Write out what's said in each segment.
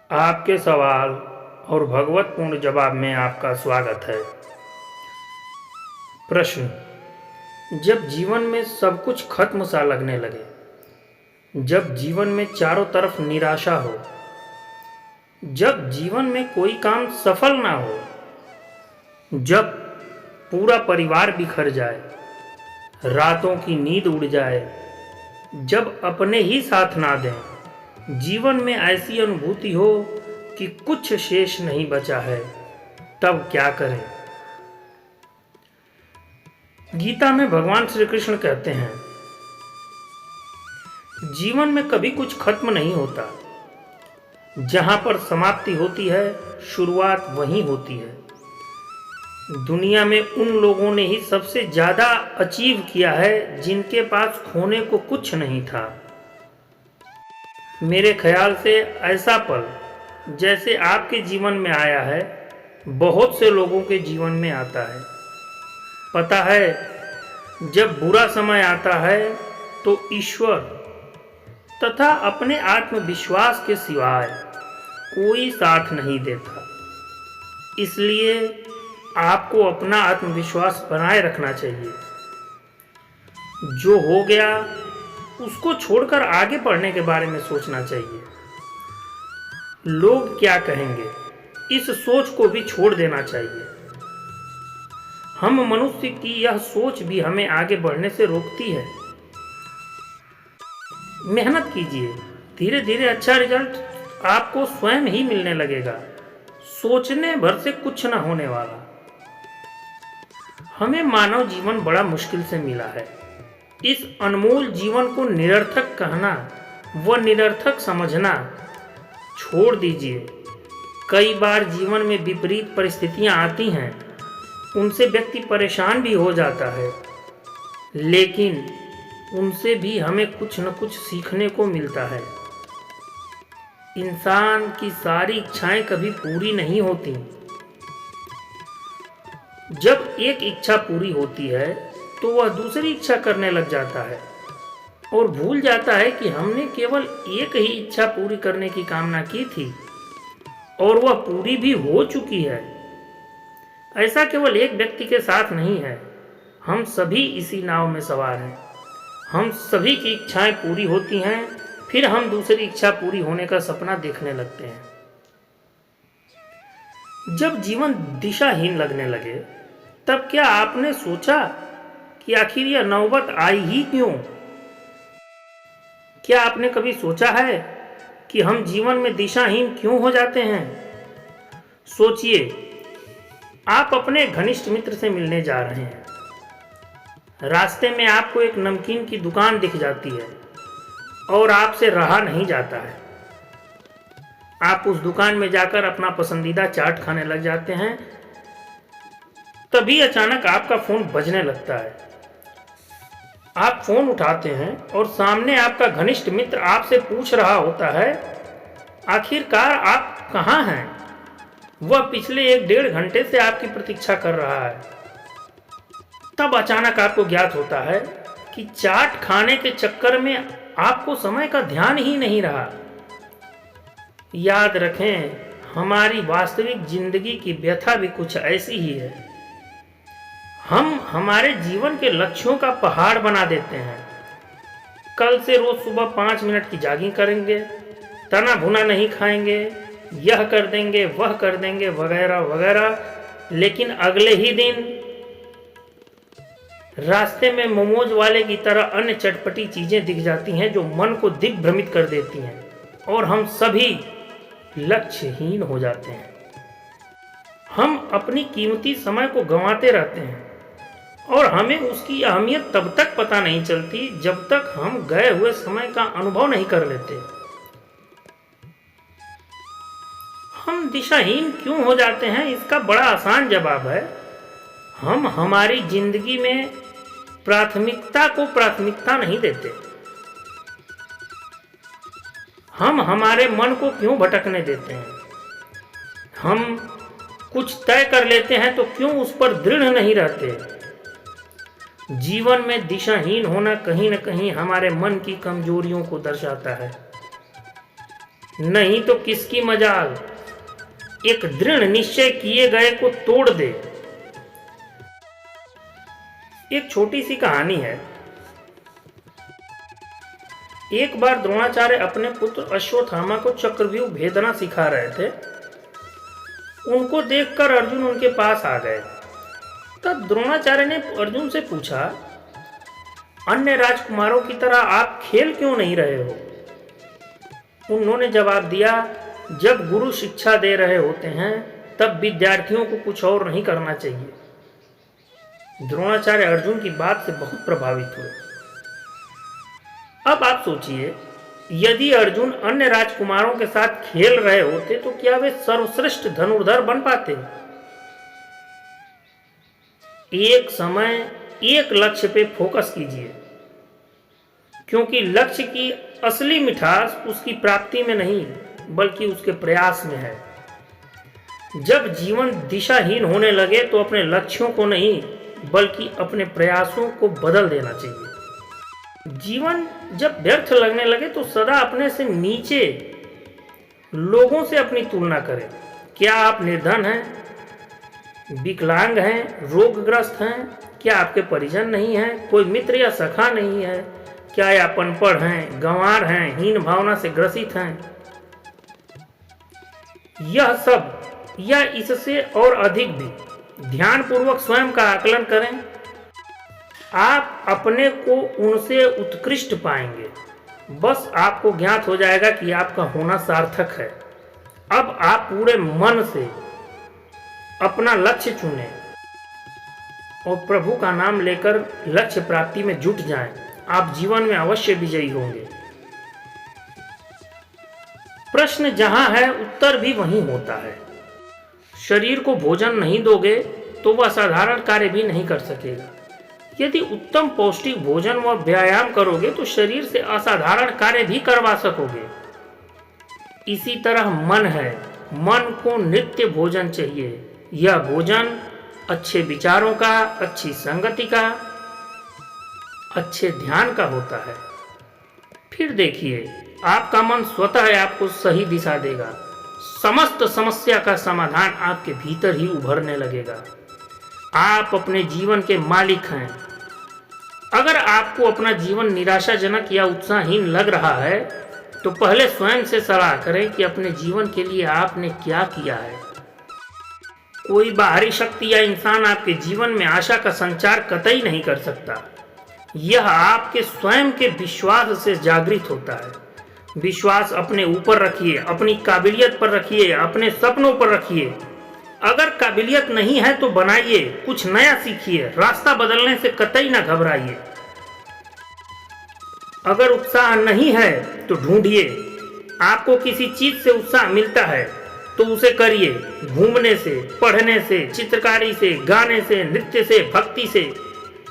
आपके सवाल और भगवतपूर्ण जवाब में आपका स्वागत है। प्रश्न: जब जीवन में सब कुछ खत्म सा लगने लगे, जब जीवन में चारों तरफ निराशा हो, जब जीवन में कोई काम सफल ना हो, जब पूरा परिवार बिखर जाए, रातों की नींद उड़ जाए, जब अपने ही साथ ना दें, जीवन में ऐसी अनुभूति हो कि कुछ शेष नहीं बचा है, तब क्या करें? गीता में भगवान श्री कृष्ण कहते हैं, जीवन में कभी कुछ खत्म नहीं होता। जहां पर समाप्ति होती है, शुरुआत वहीं होती है। दुनिया में उन लोगों ने ही सबसे ज्यादा अचीव किया है जिनके पास खोने को कुछ नहीं था। मेरे ख्याल से ऐसा पल जैसे आपके जीवन में आया है, बहुत से लोगों के जीवन में आता है। पता है, जब बुरा समय आता है तो ईश्वर तथा अपने आत्मविश्वास के सिवाय कोई साथ नहीं देता। इसलिए आपको अपना आत्मविश्वास बनाए रखना चाहिए। जो हो गया उसको छोड़कर आगे बढ़ने के बारे में सोचना चाहिए। लोग क्या कहेंगे, इस सोच को भी छोड़ देना चाहिए। हम मनुष्य की यह सोच भी हमें आगे बढ़ने से रोकती है। मेहनत कीजिए, धीरे धीरे अच्छा रिजल्ट आपको स्वयं ही मिलने लगेगा। सोचने भर से कुछ न होने वाला। हमें मानव जीवन बड़ा मुश्किल से मिला है। इस अनमोल जीवन को निरर्थक कहना व निरर्थक समझना छोड़ दीजिए। कई बार जीवन में विपरीत परिस्थितियां आती हैं, उनसे व्यक्ति परेशान भी हो जाता है, लेकिन उनसे भी हमें कुछ न कुछ सीखने को मिलता है। इंसान की सारी इच्छाएं कभी पूरी नहीं होती। जब एक इच्छा पूरी होती है तो वह दूसरी इच्छा करने लग जाता है और भूल जाता है कि हमने केवल एक ही इच्छा पूरी करने की कामना की थी और वह पूरी भी हो चुकी है। ऐसा केवल एक व्यक्ति के साथ नहीं है, हम सभी इसी नाव में सवार हैं। हम सभी की इच्छाएं पूरी होती हैं, फिर हम दूसरी इच्छा पूरी होने का सपना देखने लगते हैं। जब जीवन दिशाहीन लगने लगे, तब क्या आपने सोचा कि आखिर यह नौबत आई ही क्यों? क्या आपने कभी सोचा है कि हम जीवन में दिशाहीन क्यों हो जाते हैं? सोचिए, आप अपने घनिष्ठ मित्र से मिलने जा रहे हैं। रास्ते में आपको एक नमकीन की दुकान दिख जाती है और आपसे रहा नहीं जाता है। आप उस दुकान में जाकर अपना पसंदीदा चाट खाने लग जाते हैं। तभी अचानक आपका फोन बजने लगता है। आप फोन उठाते हैं और सामने आपका घनिष्ठ मित्र आपसे पूछ रहा होता है, आखिरकार आप कहाँ हैं? वह पिछले 1-1.5 घंटे से आपकी प्रतीक्षा कर रहा है। तब अचानक आपको ज्ञात होता है कि चाट खाने के चक्कर में आपको समय का ध्यान ही नहीं रहा। याद रखें, हमारी वास्तविक जिंदगी की व्यथा भी कुछ ऐसी ही है। हम हमारे जीवन के लक्ष्यों का पहाड़ बना देते हैं। कल से रोज सुबह 5 मिनट की जॉगिंग करेंगे, तना भुना नहीं खाएंगे, यह कर देंगे, वह कर देंगे, वगैरह वगैरह। लेकिन अगले ही दिन रास्ते में मोमोज वाले की तरह अन्य चटपटी चीजें दिख जाती हैं जो मन को दिग्भ्रमित कर देती हैं और हम सभी लक्ष्यहीन हो जाते हैं। हम अपनी कीमती समय को गंवाते रहते हैं और हमें उसकी अहमियत तब तक पता नहीं चलती जब तक हम गए हुए समय का अनुभव नहीं कर लेते। हम दिशाहीन क्यों हो जाते हैं, इसका बड़ा आसान जवाब है, हम हमारी जिंदगी में प्राथमिकता को प्राथमिकता नहीं देते। हम हमारे मन को क्यों भटकने देते हैं? हम कुछ तय कर लेते हैं तो क्यों उस पर दृढ़ नहीं रहते? जीवन में दिशाहीन होना कहीं न कहीं हमारे मन की कमजोरियों को दर्शाता है। नहीं तो किसकी मजाल एक दृढ़ निश्चय किए गए को तोड़ दे। एक छोटी सी कहानी है। एक बार द्रोणाचार्य अपने पुत्र अश्वत्थामा को चक्रव्यूह भेदना सिखा रहे थे। उनको देखकर अर्जुन उनके पास आ गए। तब द्रोणाचार्य ने अर्जुन से पूछा, अन्य राजकुमारों की तरह आप खेल क्यों नहीं रहे हो? उन्होंने जवाब दिया, जब गुरु शिक्षा दे रहे होते हैं तब विद्यार्थियों को कुछ और नहीं करना चाहिए। द्रोणाचार्य अर्जुन की बात से बहुत प्रभावित हुए। अब आप सोचिए, यदि अर्जुन अन्य राजकुमारों के साथ खेल रहे होते तो क्या वे सर्वश्रेष्ठ धनुर्धर बन पाते? एक समय एक लक्ष्य पे फोकस कीजिए, क्योंकि लक्ष्य की असली मिठास उसकी प्राप्ति में नहीं बल्कि उसके प्रयास में है। जब जीवन दिशाहीन होने लगे तो अपने लक्ष्यों को नहीं बल्कि अपने प्रयासों को बदल देना चाहिए। जीवन जब व्यर्थ लगने लगे तो सदा अपने से नीचे लोगों से अपनी तुलना करें। क्या आप निर्धन हैं, विकलांग हैं, रोगग्रस्त हैं? क्या आपके परिजन नहीं हैं, कोई मित्र या सखा नहीं है? क्या आप अनपढ़ हैं, गंवार हैं, हीन भावना से ग्रसित हैं? यह सब या इससे और अधिक भी ध्यानपूर्वक स्वयं का आकलन करें। आप अपने को उनसे उत्कृष्ट पाएंगे। बस आपको ज्ञात हो जाएगा कि आपका होना सार्थक है। अब आप पूरे मन से अपना लक्ष्य चुनें और प्रभु का नाम लेकर लक्ष्य प्राप्ति में जुट जाएं। आप जीवन में अवश्य विजयी होंगे। प्रश्न जहां है उत्तर भी वहीं होता है। शरीर को भोजन नहीं दोगे तो वह साधारण कार्य भी नहीं कर सकेगा। यदि उत्तम पौष्टिक भोजन व व्यायाम करोगे तो शरीर से असाधारण कार्य भी करवा सकोगे। इसी तरह मन है। मन को नित्य भोजन चाहिए। यह भोजन अच्छे विचारों का, अच्छी संगति का, अच्छे ध्यान का होता है। फिर देखिए, आपका मन स्वतः आपको सही दिशा देगा। समस्त समस्या का समाधान आपके भीतर ही उभरने लगेगा। आप अपने जीवन के मालिक हैं। अगर आपको अपना जीवन निराशाजनक या उत्साहहीन लग रहा है तो पहले स्वयं से सलाह करें कि अपने जीवन के लिए आपने क्या किया है। कोई बाहरी शक्ति या इंसान आपके जीवन में आशा का संचार कतई नहीं कर सकता। यह आपके स्वयं के विश्वास से जागृत होता है। विश्वास अपने ऊपर रखिए, अपनी काबिलियत पर रखिए, अपने सपनों पर रखिए। अगर काबिलियत नहीं है तो बनाइए, कुछ नया सीखिए। रास्ता बदलने से कतई ना घबराइए। अगर उत्साह नहीं है तो ढूंढिए। आपको किसी चीज से उत्साह मिलता है तो उसे करिए। घूमने से, पढ़ने से, चित्रकारी से, गाने से, नृत्य से, भक्ति से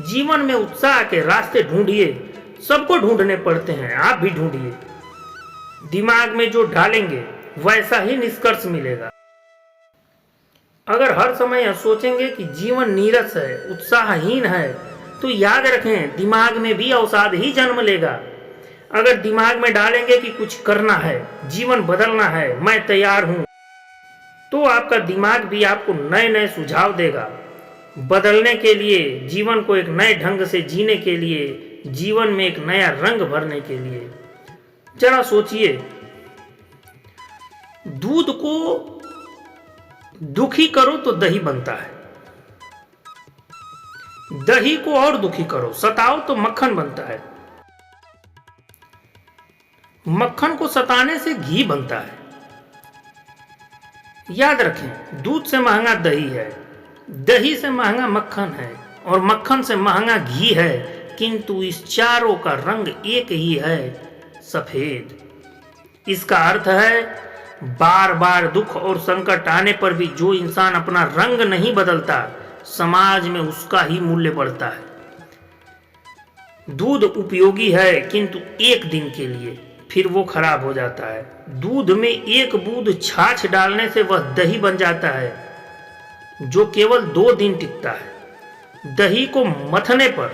जीवन में उत्साह के रास्ते ढूंढिए। सबको ढूंढने पड़ते हैं, आप भी ढूंढिए। दिमाग में जो डालेंगे वैसा ही निष्कर्ष मिलेगा। अगर हर समय यह सोचेंगे कि जीवन नीरस है, उत्साहहीन है, तो याद रखें दिमाग में भी अवसाद ही जन्म लेगा। अगर दिमाग में डालेंगे कि कुछ करना है, जीवन बदलना है, मैं तैयार हूं, तो आपका दिमाग भी आपको नए नए सुझाव देगा। बदलने के लिए, जीवन को एक नए ढंग से जीने के लिए, जीवन में एक नया रंग भरने के लिए। जरा सोचिए, दूध को दुखी करो तो दही बनता है, दही को और दुखी करो, सताओ तो मक्खन बनता है, मक्खन को सताने से घी बनता है। याद रखें, दूध से महंगा दही है, दही से महंगा मक्खन है और मक्खन से महंगा घी है, किंतु इस चारों का रंग एक ही है, सफेद। इसका अर्थ है बार बार दुख और संकट आने पर भी जो इंसान अपना रंग नहीं बदलता, समाज में उसका ही मूल्य बढ़ता है। दूध उपयोगी है किंतु एक दिन के लिए, फिर वो खराब हो जाता है। दूध में एक बूंद छाछ डालने से वह दही बन जाता है जो केवल 2 दिन टिकता है। दही को मथने पर,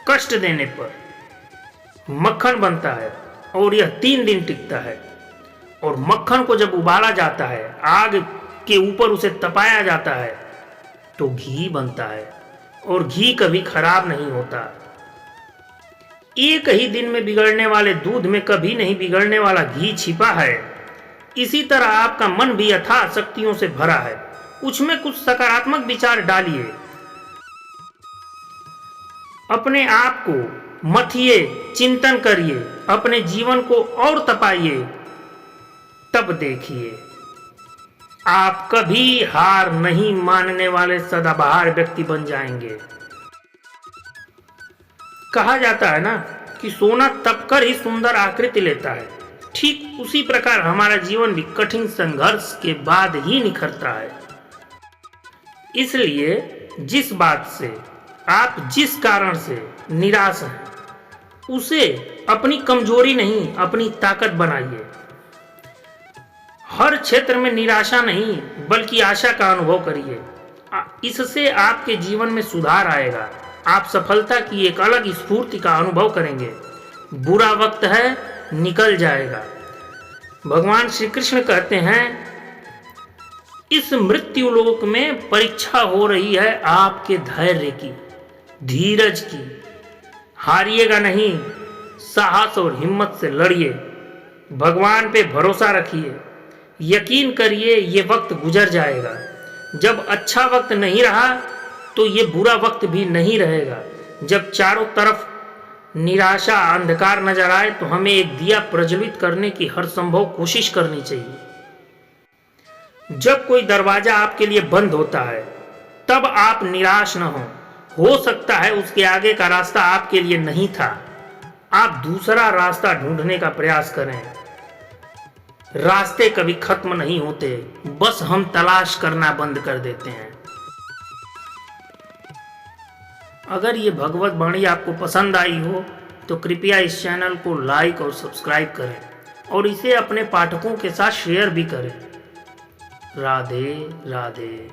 कष्ट देने पर मक्खन बनता है और यह 3 दिन टिकता है। और मक्खन को जब उबाला जाता है, आग के ऊपर उसे तपाया जाता है, तो घी बनता है और घी कभी खराब नहीं होता। एक ही दिन में बिगड़ने वाले दूध में कभी नहीं बिगड़ने वाला घी छिपा है। इसी तरह आपका मन भी अथाह शक्तियों से भरा है, उसमें कुछ सकारात्मक विचार डालिए। अपने आप को मथिए, चिंतन करिए, अपने जीवन को और तपाइए, तब देखिए आप कभी हार नहीं मानने वाले सदाबहार व्यक्ति बन जाएंगे। कहा जाता है ना कि सोना तपकर ही सुंदर आकृति लेता है, ठीक उसी प्रकार हमारा जीवन भी कठिन संघर्ष के बाद ही निखरता है। इसलिए जिस बात से आप जिस कारण से निराश हैं, उसे अपनी कमजोरी नहीं, अपनी ताकत बनाइए। हर क्षेत्र में निराशा नहीं बल्कि आशा का अनुभव करिए। इससे आपके जीवन में सुधार आएगा। आप सफलता की एक अलग स्फूर्ति का अनुभव करेंगे। बुरा वक्त है, निकल जाएगा। भगवान श्री कृष्ण कहते हैं, इस मृत्यु लोक में परीक्षा हो रही है आपके धैर्य की, धीरज की। हारिएगा नहीं, साहस और हिम्मत से लड़िए। भगवान पे भरोसा रखिए, यकीन करिए ये वक्त गुजर जाएगा। जब अच्छा वक्त नहीं रहा तो ये बुरा वक्त भी नहीं रहेगा। जब चारों तरफ निराशा, अंधकार नजर आए तो हमें एक दिया प्रज्वलित करने की हर संभव कोशिश करनी चाहिए। जब कोई दरवाजा आपके लिए बंद होता है तब आप निराश न हो सकता है उसके आगे का रास्ता आपके लिए नहीं था। आप दूसरा रास्ता ढूंढने का प्रयास करें। रास्ते कभी खत्म नहीं होते, बस हम तलाश करना बंद कर देते हैं। अगर ये भगवत वाणी आपको पसंद आई हो तो कृपया इस चैनल को लाइक और सब्सक्राइब करें और इसे अपने पाठकों के साथ शेयर भी करें। राधे राधे।